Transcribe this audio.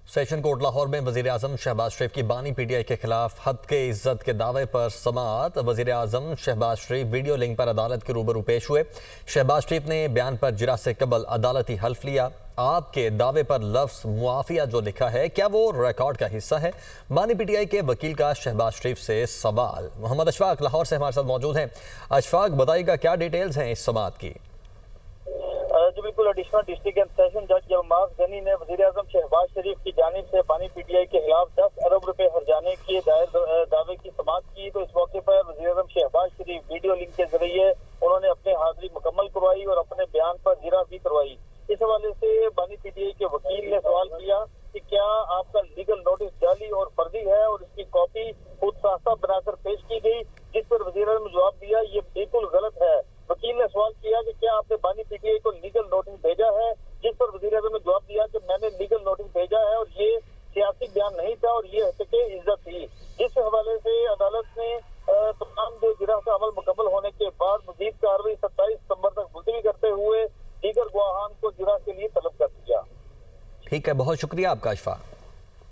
Session court Lahore में वज़ीर-ए-आज़म शहबाज शरीफ की बानी पीटीआई के खिलाफ हद के इज्जत के दावे पर समाअत। वज़ीर-ए-आज़म शहबाज शरीफ वीडियो लिंक पर अदालत के रूबरू पेश हुए। शहबाज शरीफ ने बयान पर जिरा से कबल अदालती हल्फ लिया। आपके दावे पर लफ्ज़ मुआफिया जो लिखा है, क्या वो रिकॉर्ड का हिस्सा है? बानी पीटीआई के वकील का शहबाज शरीफ से सवाल। मोहम्मद अशफाक लाहौर से हमारे साथ मौजूद हैं। अशफाक, बताइएगा क्या डिटेल्स हैं इस समाअत की? जी बिल्कुल। एडिशनल डिस्ट्रिक्ट एंड सेशन जज अब्बास गनी ने वज़ीर-ए-आज़म शहबाज शरीफ की जानिब से बानी पीटीआई के खिलाफ 10 अरब रुपए हर्जाने के दायर दावे की समाअत की। तो इस मौके पर वज़ीर-ए-आज़म शहबाज शरीफ वीडियो लिंक के जरिए उन्होंने अपनी हाजिरी मुकम्मल करवाई और अपने बयान पर जिरा भी करवाई। इस हवाले से बानी पीटीआई के वकील ने सवाल किया कि क्या आपका लीगल नोटिस जाली और फर्जी है और इसकी कॉपी खुद साख्ता बनाकर पेश की गई, जिस पर वज़ीर-ए-आज़म ने जवाब दिया ये बिल्कुल गलत है। वकील ने सवाल किया कि क्या आपने बानी पीटीआई को लीगल नोटिस भेजा है, जिस पर वज़ीर-ए-आज़म ने जवाब दिया कि मैंने लीगल नोटिस भेजा है और ये सियासी बयान नहीं था और ये हक़ इज्जत थी। जिस हवाले से अदालत ने तमाम जो जिरा का अमल मुकम्मल होने के बाद मज़ीद कार्रवाई 27 सितंबर तक मुलतवी करते हुए दीगर गवाहान को जिरा के लिए तलब कर दिया। ठीक है, बहुत शुक्रिया आपका अशफाक।